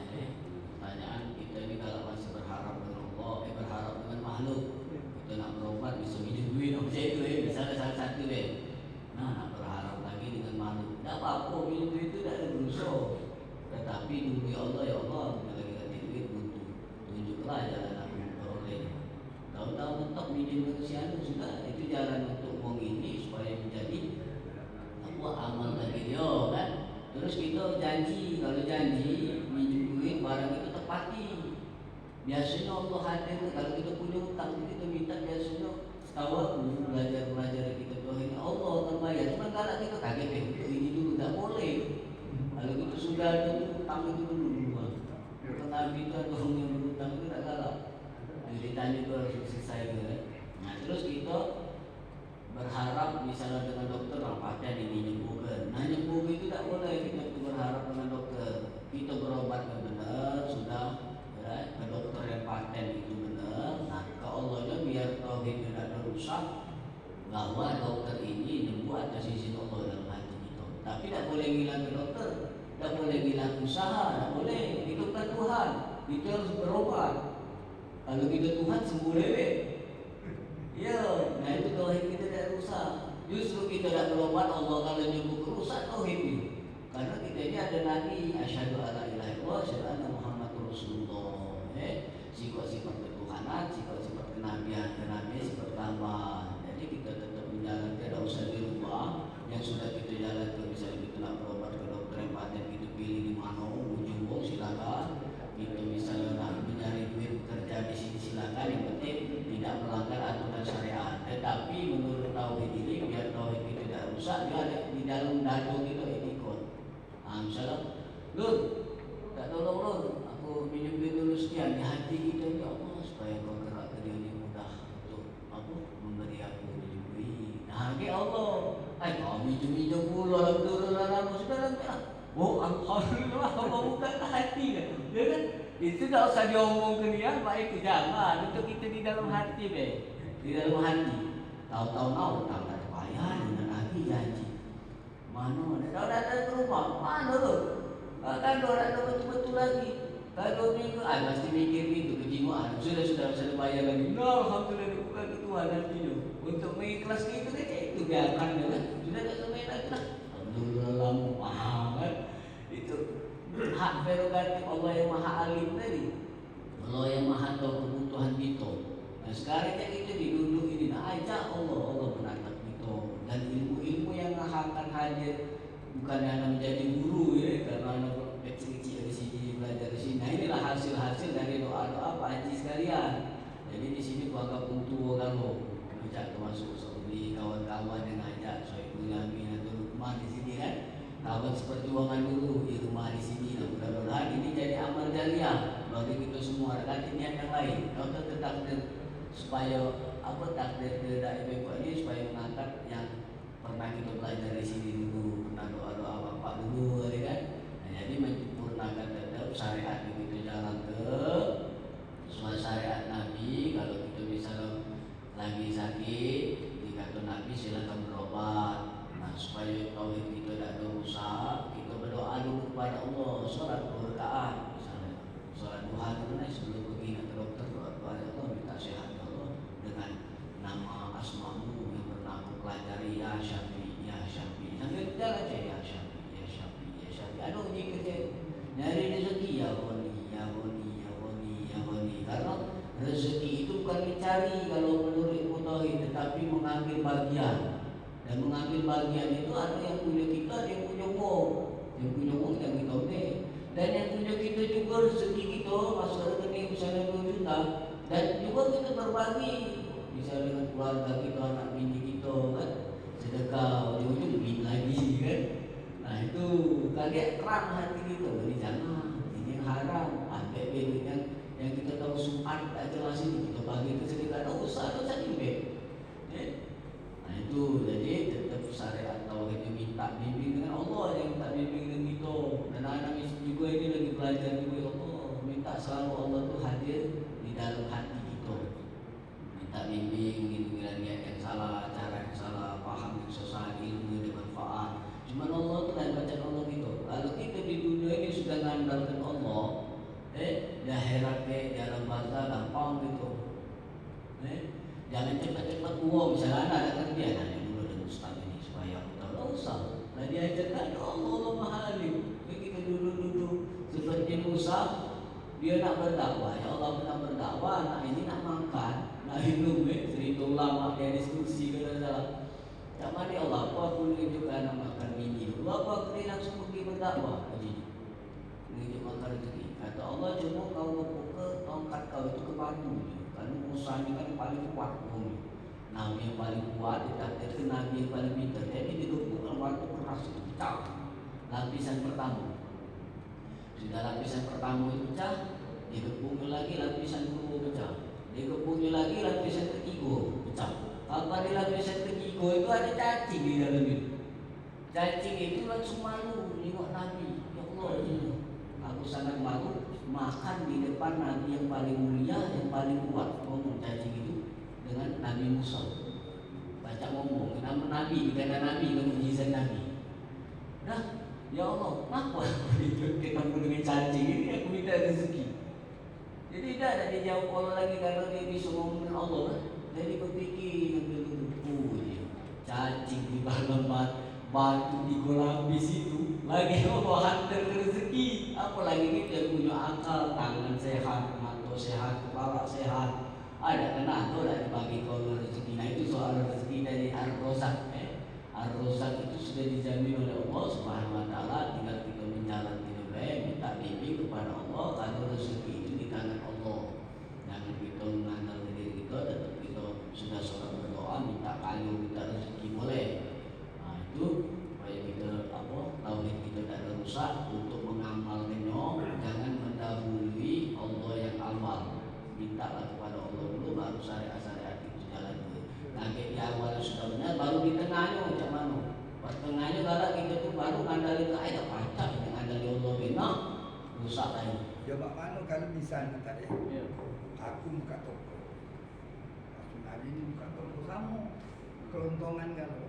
Pertanyaan kita ini kalau masih berharap dengan Allah, berharap dengan makhluk, kita nak berobat bisa minjem duit, macam itu misalnya salah satu Nah nak berharap lagi dengan makhluk, tak apa-apa minjem duit itu tidak ada berusaha. Tetapi demi Allah ya Allah, kita lagi ganti duit butuh, tunjuklah jalan aku beroleh. Tahu-tahu mentok minjem menjadi manusia sudah itu jalan untuk wong ini supaya menjadi apa amal bagi dia kan. Terus kita janji, kalau janji minjem duit barang itu tepati. Biasanya Allah hadir kalau kita punya utang kita minta biasanya setahu aku belajar kita tuh ini Allah akan bayar. Cuma kalau kita kaget untuk ini dulu tak boleh. Kalau kita sudah ada utang itu dulu. Nabi itu orang yang berutang itu tak kalah. Jadi tanya itu harus selesai kan. Nah terus kita berharap misalnya dengan dokter paten ini nyembuhkan. Nah nyembuh itu tak boleh kita berharap dengan dokter. Kita berobat yang benar sudah ya, ke dokter yang paten itu benar. Nah ke Allahnya biar tauhid tidak rusak bahwa dokter ini nyembuh atas izin Allah dalam hati kita. Tapi tak boleh bilang ke dokter. Tak boleh bilang usaha, tak boleh. Itu bukan Tuhan. Itu harus berobat. Kalau kita Tuhan sembuh lewat. Ya, nah itu tauhid kita tidak rusak. Justru kita tak berobat Allah kalau nyembuh rusak tauhid ini. Karena kita ini ada nabi, asyhadu alla ilaha illallah, asyhadu anna Muhammadur Rasulullah. Sifat-sifat ketuhanan, sifat-sifat kenabian, sifat tambahan. Jadi kita tetap menjalankan, tidak usah dirubah. Yang sudah kita jalankan, misalnya kita nak berobat ke dokter yang paten, kita pilih di mana, ujung silakan. Kita misalnya nak mencari duit kerja di sini silakan. Yang penting tidak melanggar aturan syariat. Tetapi menurut tauhid ini, biar tauhid kita tidak rusak, dia ada di dalam dado kita etikot. Misalnya, Lur, tak tolong Lur, aku minum dulu sekian di hati kita ni Allah supaya kau gerak ke dia ni mudah untuk apa memberi aku duit. Nah, ke Allah. Kau minum pula Alhamdulillah sudah lah. Oh Alhamdulillah kau bukan hati kan. Ya kan? Itu tak usah diomong ke dia, baik jangan. Untuk kita di dalam hati be. Di dalam hati. Tahu-tahu tak ada payah dengan lagi janji. Mana ada datang ke rumah. Mana tu? Kan ada betul-betul lagi. Kalau minggu, pasti mikir itu kejiwaan. Sudah bayar lagi. No, Alhamdulillah bukan ketua nanti tu. Untuk mengikhlas itu kan itu biarkan dia kan. Sudah tak sampai lagi lah. Alhamdulillah lama kan. Itu hak prerogatif Allah yang Maha Alim tadi. Allah yang Maha tahu kebutuhan kita. Nah sekarang kita diduduk ini, nah ajak Allah menatap kita. Dan ilmu-ilmu yang akan hadir bukan hanya menjadi guru ya, karena anak kecil-kecil di sini belajar di sini. Nah inilah hasil-hasil dari doa-doa Pak Haji sekalian. Jadi di sini kuanggap untuk kalau ajak termasuk seperti kawan-kawan yang ajak Soebul Yamin atau Lukman di sini kan. Kawan seperjuangan dulu di rumah di sini. Nah, mudah-mudahan ini jadi amal jariah bagi kita semua. Ada niat yang lain. Kalau tetap supaya apa takdir dari Bapak ini supaya mengangkat yang pernah kita belajar di sini dulu, pernah doa-doa Bapak dulu, kan? Nah, jadi menyempurnakan tetap syariat yang kita jalan ke sesuai syariat Nabi. Kalau kita misalnya lagi sakit, dikata Nabi silakan berobat. Nah, supaya tauhid kita tidak rusak, kita berdoa dulu kepada Allah, sholat 2 rakaat misalnya, sholat duha dulu sebelum pergi ke dokter, doa kepada Allah minta sehat ya Allah dengan nama asmamu yang pernah aku pelajari, ya Syafi, ya Syafi. Sambil jalan aja ya Syafi, ya Syafi, ya Syafi. Aduh ni kerja nyari rezeki ya Wani, ya Wani, ya Wani, ya Wani. Karena rezeki itu bukan dicari kalau menurut ilmu tauhid, tetapi mengambil bagian. Dan mengambil bagian itu ada yang punya kita, ada yang punya wong. Yang punya wong yang kita ambil. Dan yang punya kita juga rezeki kita masuk rekening misalnya 2 juta. Dan juga kita berbagi. Misalnya dengan keluarga kita, anak bini kita kan. Sedekah, ujung-ujung bini lagi kan. Nah itu kaget terang hati kita. Jadi jangan, ini yang haram. Ambil duit yang kita tahu sumpat tak jelas ini. Kita bagi ke sedekah, tak usah, tak usah ambil. Nah itu jadi tetap syariat tauhid itu minta bimbing dengan Allah, yang minta bimbing dengan kita. Dan anak juga ini lagi belajar juga Allah, minta selalu Allah itu hadir di dalam hati kita. Minta bimbing gitu, bila niat yang salah, cara yang salah, paham yang sesat, ilmu yang bermanfaat. Cuma Allah itu lain bacaan Allah gitu. Kalau kita di dunia ini sudah mengandalkan Allah, di akhirat di alam barzah gampang gitu. Jangan cepat-cepat uang, misalnya ada kerja nanya dulu dengan ustaz ini supaya aku tahu, tak usah. Nah dia ajarkan Allah Maha Alim. Kita duduk-duduk seperti Musa, dia nak berdakwah, ya Allah nak berdakwah, nak ini nak makan, nak minum, cerita ulama dia diskusi kalau salah. Tak mana Allah apa aku tunjuk anak makan bini dulu apa aku ni langsung pergi berdakwah haji. Tunjuk makan rezeki. Kata Allah cuma kau buka tongkat kau itu ke batu je. Kalau Musa ni kan paling kuat bumi. Nabi yang paling kuat ditakdirkan Nabi yang paling pintar. Jadi digepukkan batu keras itu pecah. Lapisan pertama. Sudah lapisan pertama itu pecah, digepuknya lagi lapisan kedua pecah. Digepuknya lagi lapisan ketiga pecah. Apa di lapisan ketiga itu ada cacing di dalam itu. Cacing itu langsung malu tengok Nabi. Ya Allah, aku sangat malu makan di depan Nabi yang paling mulia, yang paling kuat. Ngomong cacing itu dengan Nabi Musa. Baca ngomong, nama Nabi, bukan Nabi, dengan mujizat Nabi. Dah, ya Allah, kenapa aku ketemu dengan cacing ini? Aku minta rezeki. Jadi dah tak dijawab Allah lagi karena dia bisa ngomong dengan Allah kan? Jadi berfikir cacing di dalam batu di golabis itu lagi Allah hantar rezeki. Apalagi kita punya akal, tangan sehat, mata sehat, kepala sehat. Ada kena atau tak dibagi kau rezeki. Nah itu soal rezeki dari Ar-Rozak. Ar-Rozak itu sudah dijamin oleh Allah Subhanahu Wa Taala. Tinggal kita menjalankan minta bimbing kepada Allah. Kalau rezeki itu di tangan Allah. Jangan kita mengandalkan diri kita, tetap kita sudah sholat berdoa minta kayu, minta rezeki boleh. Nah itu supaya kita tauhid kita tak ada rusak untuk mengamalkannya. Jangan mendahului Allah yang awal. Mintalah kepada Allah dulu baru syariat-syariat itu jalan dulu. Nanti di awal sudah benar baru di tengahnya macam mana? Pas tengahnya kalau kita tu baru ngandalin ke ayat pacak kita ngandalin Allah benar rusak lagi. Coba mana kalau misalnya tadi Ya. aku buka toko. Aku Nabi ini buka toko sama kelontongan kalau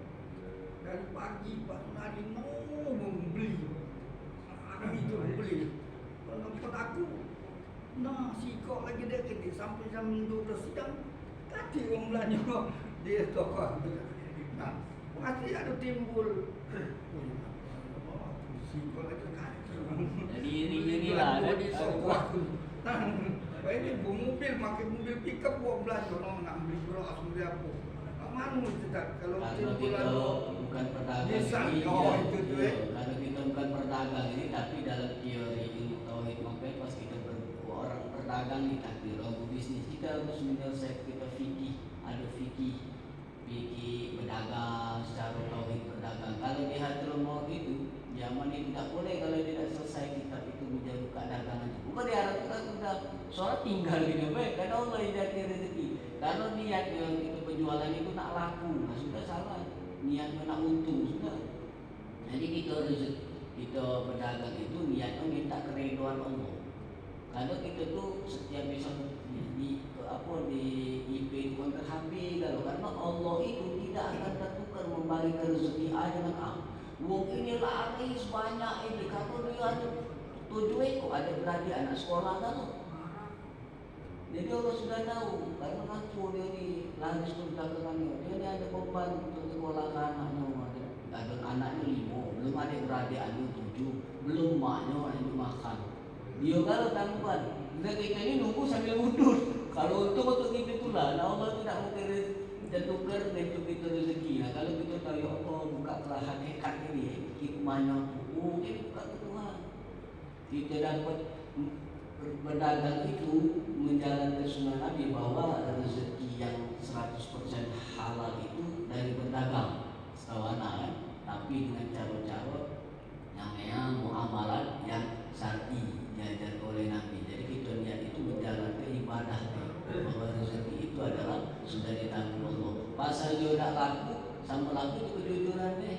dari pagi Pak Nabi mau membeli. Aku itu membeli. Kalau tempat aku nah, si kok lagi dia ketik sampai jam 12 siang. Tadi orang belanja dia toko. Nah, pasti ada timbul. Si kok lagi Jadi inilah di toko aku. Ini mobil, pakai mobil pickup buat belanja orang nak beli beras, beli apa. Mana kita kalau kita bukan pedagang ini, kalau kita bukan pedagang ini, tapi dalam teori ilmu tauhid makanya pas kita orang pedagang nih takdir orang bisnis kita harus menyelesaikan kita fikih, ada fikih berdagang secara tauhid berdagang. Kalau di Hadrul Maut itu zaman ini tidak boleh kalau tidak selesai kitab itu menjadi buka dagangan. Bukan diharapkan sudah soal tinggal gitu baik karena Allah yang jadi rezeki. Kalau niat yang itu penjualan itu nak laku, nah sudah salah. Niatnya nak untung sudah. Jadi kita berdagang itu niatnya minta keridhaan Allah. Kalau kita tuh setiap besok di IP itu kan terhabis kalau karena Allah itu tidak akan tertukar membagi rezeki A dengan A. Wong ini lari sebanyak ini kalau dia ada 7 ekor ada beradik anak sekolah kan. Jadi Allah sudah tahu karena ngaku dia ni lari sekolah kelannya. Dia ni ada beban untuk sekolahkan anaknya. Ada anaknya 5, belum ada beradik anak 7, belum maknya yang makan. Dia kalau tanggungan, kita ini nunggu sambil mundur. Kalau untuk kita itulah, Allah tidak mungkin tukar untuk kita rezeki. Nah kalau kita tahu ya Allah buka kelahan hekat ini, hikmahnya ini buka ke Tuhan. Kita dapat berdagang itu menjalankan sunnah Nabi bahwa rezeki yang 100% halal itu dari berdagang. Setahu anak, tapi dengan cara-cara yang muamalat yang syar'i diajar oleh Nabi. Jadi kita niat itu menjalankan ibadah bahwa rezeki itu adalah sudah ditanggung Allah. Pasal dia tak laku sama laku itu kejujuran deh.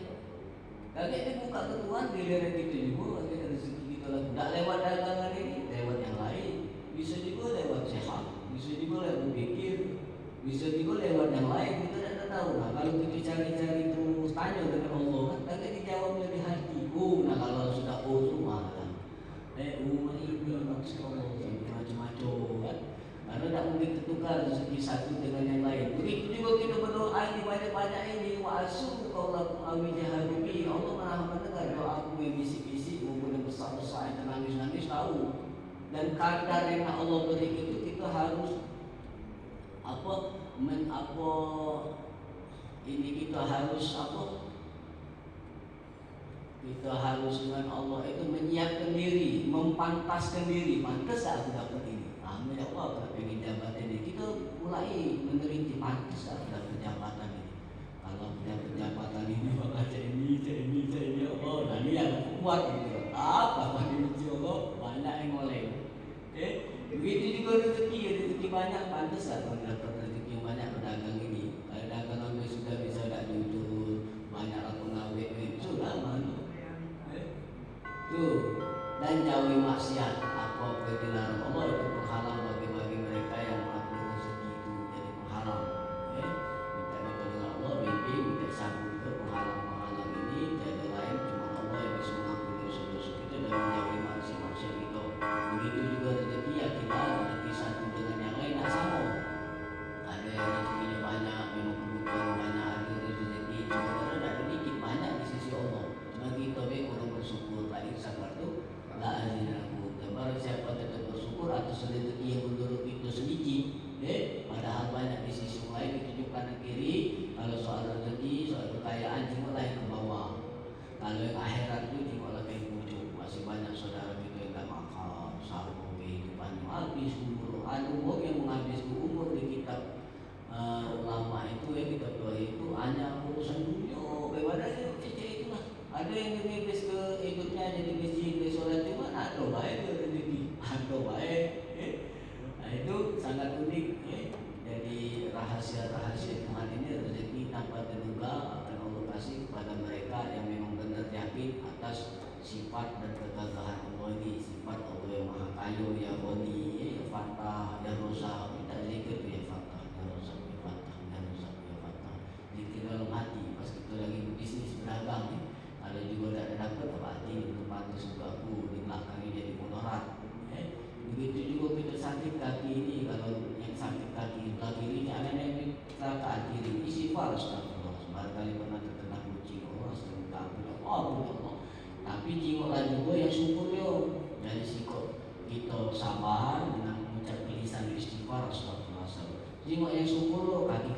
Kakek dia buka ke Tuhan giliran kita juga kakek rezeki kita laku. Tak lewat dagangan ini, lewat yang lain. Bisa juga lewat sehat, bisa juga lewat berpikir, bisa juga lewat yang lain. Kita tidak tahu. Nah kalau kita cari-cari terus tanya dengan Allah, kan kakek dijawabnya di hati. Nah kalau sudah rumah kan. Rumah ini maksud Allah macam-macam kan. Karena tak mungkin tertukar rezeki satu dengan yang lain. Begitu juga kita berdoa ini banyak-banyak ini wa asu qaulakum awi jahabi. Allah Maha mendengar doa aku yang bisik-bisik maupun yang besar-besar yang nangis-nangis tahu. Dan kadar yang Allah beri itu kita harus ini kita harus kita harus dengan Allah itu menyiapkan diri, mempantaskan diri. Pantas aku dapat ini. Ya Allah, kalau ingin jabatan ini, kita mulai meneliti pantas aku dapat jabatan ini. Kalau dapat jabatan ini, maka ini Allah. Nah ini yang kuat gitu. Apa ini Allah banyak yang oleh. Begitu juga rezeki banyak, pantas aku dapat rezeki yang banyak pedagang ini. Kalau dagang sudah bisa tak jujur, banyak aku ngawet itu lah mana. Tuh, dan jauhi maksiat. Apa dilarang Allah itu penghalang bagi mereka yang melakukan rezeki itu jadi penghalang. Minta dengan Allah, minta sabun itu penghalang ini tiada lain cuma Allah yang bisa mengampuni dosa-dosa kita dan menjauhi maksiat itu. Begitu juga rezeki ya kita rezeki satu dengan yang lain tak sama. Ada yang rezekinya banyak, memang kebutuhan banyak, ada rezeki cuma ada sedikit banyak di sisi Allah. Cuma kita kurang bersyukur. Lagi sabar tu la azinakum. Barang siapa tetap bersyukur atas rezeki yang menurut itu sedikit, padahal banyak di sisi lain ditunjukkan ke kiri. Kalau soal rezeki, soal kekayaan cuma yang ke bawah. Kalau yang akhirat itu cuma ke ujung. Masih banyak saudara kita yang tak makan, sambung kehidupan habis umur. Umur yang menghabiskan umur di kitab ulama itu kitab doa itu hanya urusan dunia. Bagaimana sih itulah. Ada yang habis ke hidupnya jadi masjid, ke sholat cuma ada baik ke rezeki, ada baik. Nah itu sangat unik. Jadi rahasia-rahasia Tuhan ini rezeki tanpa terduga akan Allah kasih kepada mereka yang memang benar yakin atas sifat dan kegagahan Allah ini. Sifat Allah yang maha kaya, ya Ghani, ya Fatah, ya Rozak. Kita zikir ya Fatah, ya Rozak, ya Fatah, ya Rozak, ya Fatah. Zikir dalam hati pas kita lagi berbisnis berdagang nih. Ada juga tak dapat apa hati untuk pantas untuk aku di belakangnya jadi motorat. Begitu juga kita sakit kaki ini, kalau yang sakit kaki sebelah kiri ini ada yang kecelakaan kiri, istighfar astagfirullah. Barangkali pernah terkena kucing, Allah. Tapi jiwa juga yang syukur yo. Jadi sikap kita sabar dengan mengucap lisan istighfar astagfirullah. Jiwa yang syukur lo, kaki